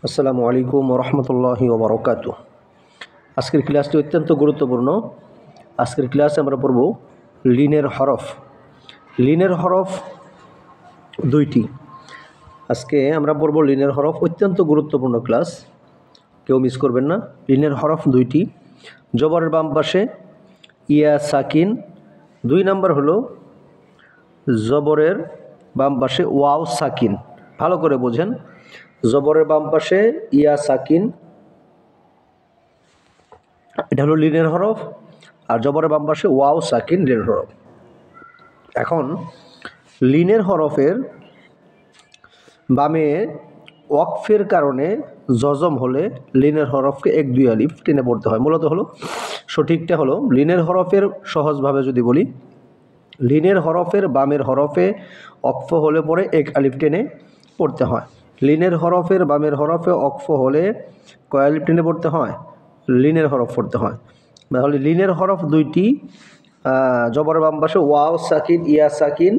আসসালামু আলাইকুম ওয়া রাহমাতুল্লাহি ওয়া বারাকাতুহু। আজকের ক্লাসটি অত্যন্ত গুরুত্বপূর্ণ। আজকের ক্লাসে আমরা পড়ব লিনের হরফ। লিনের হরফ দুইটি। আজকে আমরা পড়ব লিনের হরফ, অত্যন্ত গুরুত্বপূর্ণ ক্লাস, কেউ মিস করবেন না। লিনের হরফ দুইটি। জবরের বাম পাশে ইয়া সাকিন, 2 নাম্বার হলো জবরের বাম পাশে ওয়াও সাকিন। ভালো করে বোঝেন, জবরের বাম পাশে ইয়া সাকিন, এটা হলো লিনের হরফ, আর জবরের বাম পাশে ওয়াও সাকিন লিনের হরফ। এখন লিনের হরফের বামে ওয়াকফের কারণে জজম হলে লিনের হরফকে 1-2 আলিফ টেনে পড়তে হয়। মূলত হলো সঠিকটা হলো লিনের হরফের, সহজভাবে যদি বলি, লিনের হরফের বামের হরফে ওয়াকফ হলে পরে 1 আলিফ টেনে পড়তে হয়। লিনের হরফের বামের হরফে ওয়াকফ হলে কয় আলিফ টেনে পড়তে হয়? লিনের হরফ পড়তে হয়। তাহলে লিনের হরফ দুইটি, জবরের বাম পাশে ওয়াও সাকিন ইয়া সাকিন,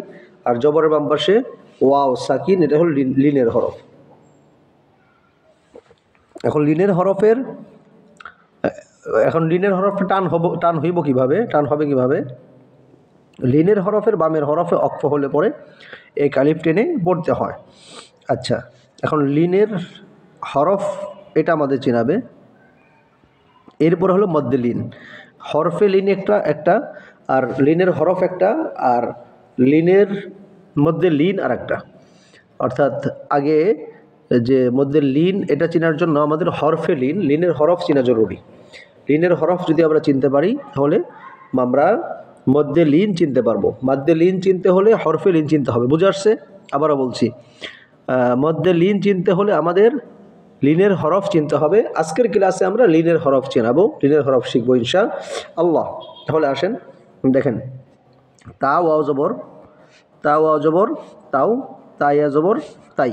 আর জবরের বাম পাশে ওয়াও সাকিন, এটা হলো লিনের হরফ। এখন লিনের হরফটা টান হইব কিভাবে? টান হবে কিভাবে? লিনের হরফের বামের হরফে ওয়াকফ হলে পরে 1 আলিফ টেনে পড়তে হয়। আচ্ছা, এখন লিনের হরফ এটা আমাদের চেনাবে। এরপর হলো মধ্যে লিন। হরফে লিন একটা আর লিনের হরফ একটা, আর লিনের মধ্যে লিন আর একটা। অর্থাৎ আগে যে মধ্যে লিন, এটা চেনার জন্য আমাদের হরফে লিনের হরফ চেনা জরুরি। লিনের হরফ যদি আমরা চিনতে পারি তাহলে আমরা মধ্যে লিন চিনতে পারবো। মধ্যে লিন চিনতে হলে হরফে লিন চিনতে হবে। বুঝে আসছে? আবারও বলছি, মধ্যে লিন চিনতে হলে আমাদের লিনের হরফ চিনতে হবে। আজকের ক্লাসে আমরা লিনের হরফ চেনাবো, লিনের হরফ শিখবো ইনশাআল্লাহ। তাহলে আসেন দেখেন, তাও ওয়াও জবর, তাও ওয়াও জবর তাও, তাইয়া জবর তাই,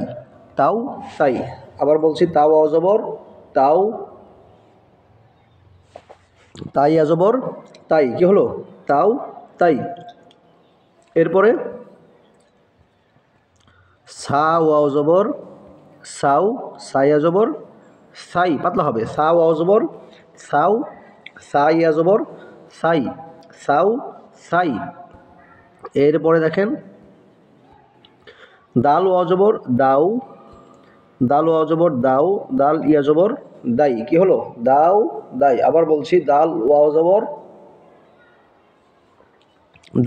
তাও তাই। আবার বলছি, তাও ওয়াও জবর তাও, তাইয়া জবর তাই। কি হলো? তাও তাই। এরপরে সা ওয়াও জবর সাও, সাইয়া জবর সাই, পাতলা হবে। সা ওয়াও জবর সাও, সাইয়া জবর সাই, সাও সাই। এরপরে দেখেন দাল ওয়াও জবর দাও, দাল ওয়াও জবর দাও, দাল ইয়া জবর দাই। কি হলো? দাও দাই। আবার বলছি, দাল ওয়াও জবর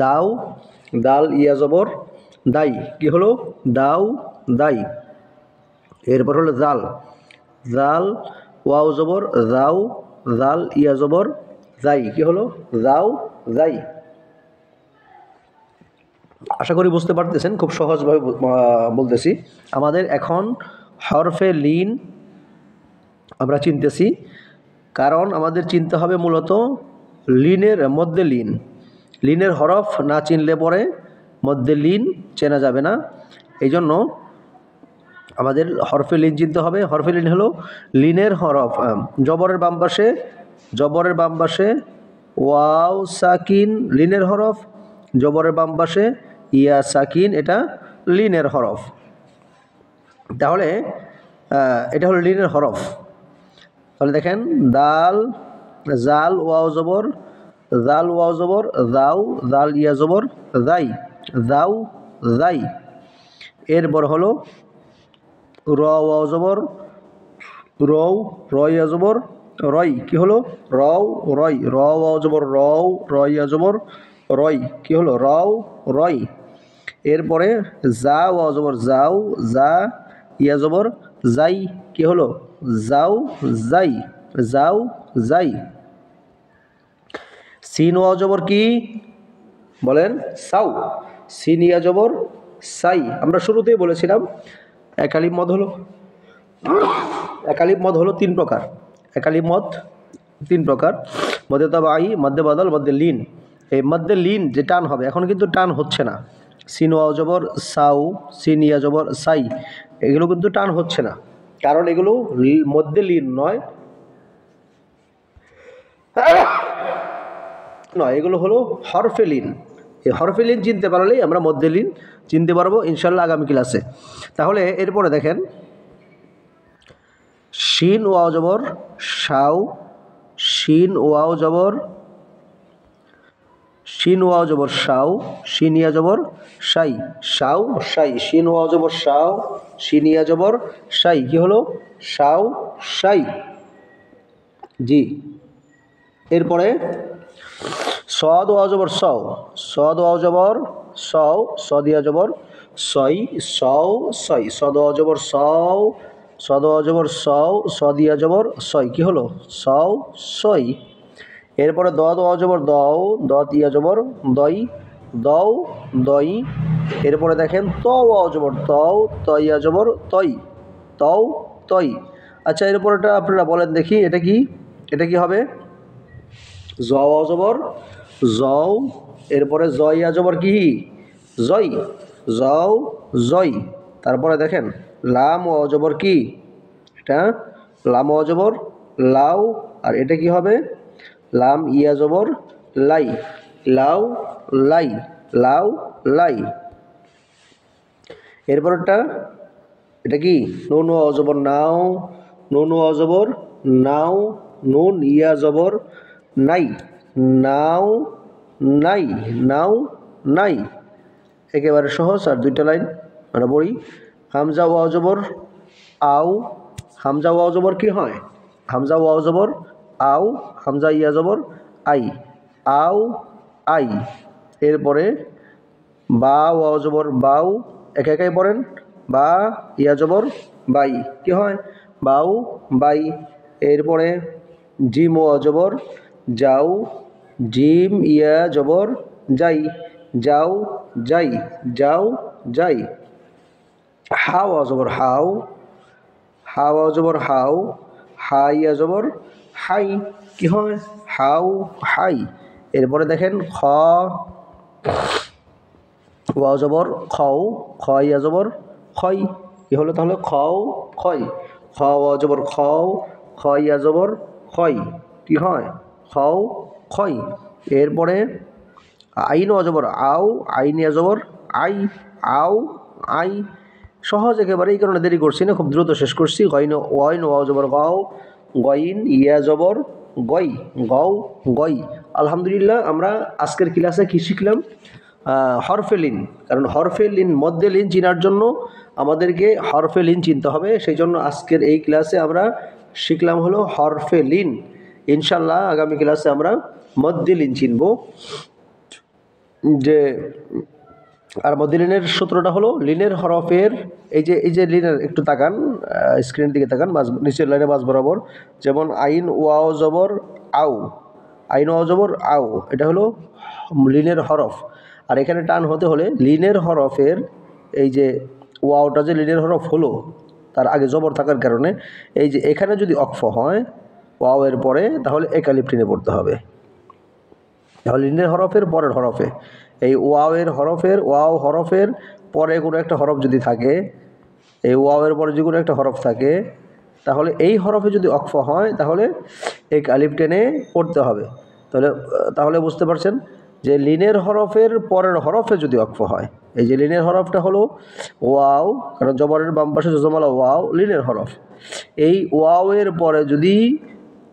দাও, দাল ইয়া জবর দাই। কি হলো? দাও দাই। এরপর হলো জাল, জাল ওয়াও জবর যাও, জাল ইয়া জবর যাই। কি হলো? যাও যাই। আশা করি বুঝতে পারতেছেন, খুব সহজভাবে বলতেছি। আমাদের এখন হরফে লিন আমরা চিনতেছি, কারণ আমাদের চিনতে হবে মূলত লিনের মধ্যে লিন। লিনের হরফ না চিনলে পরে মধ্যে লিন চেনা যাবে না। এই জন্য আমাদের হরফে লিন চিনতে হবে। হরফে লিন হলো লিনের হরফ। জবরের বাম পাশে ওয়াও সাকিন লিনের হরফ, জবরের বাম পাশে ইয়া সাকিন, এটা লিনের হরফ। তাহলে এটা হলো লিনের হরফ। তাহলে দেখেন, দাল জাল ওয়াও জবর জাল ওয়াও জবর যাও, জাল ইয়া জবর যাই, যাও যাই। এরপর হলো র ওয়াও জবর রৌ, র ইয়া জবর রয়। কি হলো? রও রয়। র ওয়াও জবর রও, র ইয়া জবর রয়। কি হলো? রও রয়। এরপরে যা ওয়াও জবর যাও, যা ইয়া জবর যাই। কি হলো? যাও যাই, যাও যাই। সিন ওয়াও জবর কি বলেন? সাউ। সিন ইয়া জবর সাই। আমরা শুরুতেই বলেছিলাম একালিপ মদ হলো 3 প্রকার। একালিপ মদ 3 প্রকার: মধ্যে তাবাই, মধ্যে বদল, মধ্যে লিন। এই মধ্যে লিন যে টান হবে, এখন কিন্তু টান হচ্ছে না। সিন ওয়াও জবর সাউ, সিন ইয়া জবর সাই, এগুলো কিন্তু টান হচ্ছে না, কারণ এগুলো মধ্যে লিন নয়, এগুলো হলো হরফে লিন। এই হরফে লিন চিনতে পারলেই আমরা মধ্যে লিন চিনতে পারবো ইনশাল্লাহ আগামী ক্লাসে। তাহলে এরপরে দেখেন, শিন ওয়াও জবর শাও, শিন ওয়াও জবর, শিন ওয়াও জবর শাও, শিনিয়া জবর শাই, শাও শাই, শিন ওয়াও জবর শাও, শিনিয়া জবর শাই, কি হলো শাও শাই। জি, এরপরে সদ ওয়াও জবর সও, সদ ওয়াও জবর সও, সদিয়া জবর সই, সও সই, সদ ওয়াও জবর সও, সদ ওয়াও জবর সও, সদিয়া জবর সই, কি হলো সও সই। এরপরে দ ওয়াও জবর দও, দ তিয়া জবর দই, দও দই। এরপরে দেখেন ত ওয়াও জবর তও, তইয়া জবর তই, তও তই। আচ্ছা, এরপরটা আপনারা বলেন দেখি এটা কি, এটা কি হবে? জ ওয়াও জবর জও, এরপরে জইয়া জবর কি জই, জও জই। তারপরে দেখেন লাম ওয়াও জবর কি, এটা লাম ওয়াও জবর লাউ, আর এটা কি হবে লাম ইয়া জবর লাই, লাউ লাই, লাউ লাই। এরপরটা এটা কি নুন ওয়াও জবর নাও, নুন ওয়াও জবর নাও, নুন ইয়া জবর নাই, নাও নাই, নাও নাই। একেবারে সহজ। আর দুইটা লাইন আমরা পড়ি। হামজা ওয়াও জবর আও, হামজা ওয়াও জবর কি হয়, হামজা ওয়াও জবর আও, হামজা ইয়া জবর আই, আও আই। এরপরে বা ওয়াও জবর বাউ, একে একাই পড়েন, বা ইয়া জবর বাই, কি হয় বাউ বাই। এরপরে জিম ওয়াও জবর যাও, জিম ইয়া জবর যাই, যাও যাই, যাও যাই। হা ওয়াও জবর হাও, হা ওয়াও জবর হাও, হা ইয়া জবর হাই, কি হয় হাও হাই। এরপরে দেখেন খ ওয়াও জবর খও, খ ইয়া জবর খই, কি হলো তাহলে খও খই, খ ওয়াও জবর খও, খ ইয়া জবর খই, কি হয় খও খই। এরপরে আইন ওয়াও জবর আও, আইন ইয়া জবর আই, আও আই। সহজ একেবারে, এই কারণে দেরি করছি না, খুব দ্রুত শেষ করছি। গইন ওয়াইন ওয়াও জবর গাও, গইন ইয়া জবর গই, গও গই। আলহামদুলিল্লাহ, আমরা আজকের ক্লাসে কী শিখলাম? হরফে লিন। কারণ হরফে লিন, মধ্যে লিন চিনার জন্য আমাদেরকে হরফে লিন চিনতে হবে। সেই জন্য আজকের এই ক্লাসে আমরা শিখলাম হলো হরফে লিন। ইনশাল্লাহ আগামী ক্লাসে আমরা মধ্যে লিন চিনব। যে আর মধ্যে লিনের সূত্রটা হলো লিনের হরফের, এই যে লিনের একটু তাকান, স্ক্রিনের দিকে তাকান, নিচের লাইনে মাঝ বরাবর। যেমন আইন ওয়াও জবর আও, আইন ওয়াও জবর আও, এটা হলো লিনের হরফ। আর এখানে টান হতে হলে লিনের হরফের এই যে ওয়াওটা যে লিনের হরফ হলো, তার আগে জবর থাকার কারণে এই যে এখানে যদি অক্ফ হয় ওয়াও এর পরে, তাহলে একালিফ টেনে পড়তে হবে। তাহলে লিনের হরফের পরের হরফে, এই ওয়াও এর হরফের, ওয়াও হরফের পরে কোনো একটা হরফ যদি থাকে, এই ওয়াও এর পরে যে কোনো একটা হরফ থাকে, তাহলে এই হরফে যদি অক্ফ হয় তাহলে এক আলিফ টেনে পড়তে হবে। তাহলে বুঝতে পারছেন যে লিনের হরফের পরের হরফে যদি অক্ফ হয়, এই যে লিনের হরফটা হলো ওয়াও, কারণ জবরের বাম পাশে জজমালা ওয়াও লিনের হরফ। এই ওয়াও এর পরে যদি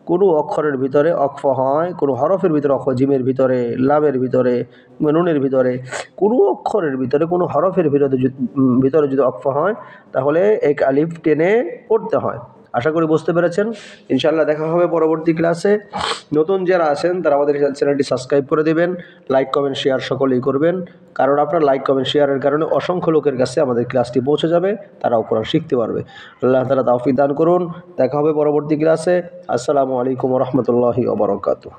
কোনো অক্ষরের ভিতরে অক্ফ হয়, কোনো হরফের ভিতরে অক্ফ, জিমের ভিতরে, লামের ভিতরে, নুনের ভিতরে, কোনো অক্ষরের ভিতরে, কোনো হরফের ভিতরে যদি অক্ফ হয়, তাহলে এক আলিফ টেনে পড়তে হয়। আশা করি বুঝতে পেরেছেন। ইনশাআল্লাহ দেখা হবে পরবর্তী ক্লাসে। নতুন যারা আছেন তারা আমাদের চ্যানেলটি সাবস্ক্রাইব করে দেবেন, লাইক কমেন্ট শেয়ার সকলেই করবেন। কারণ আপনার লাইক কমেন্ট শেয়ারের কারণে অসংখ্য লোকের কাছে আমাদের ক্লাসটি পৌঁছে যাবে, তারাও কোরআন শিখতে পারবে। আল্লাহ তাআলা তৌফিক দান করুন। দেখা হবে পরবর্তী ক্লাসে। আসসালামু আলাইকুম ওয়া রাহমাতুল্লাহি ওয়া বারাকাতুহু।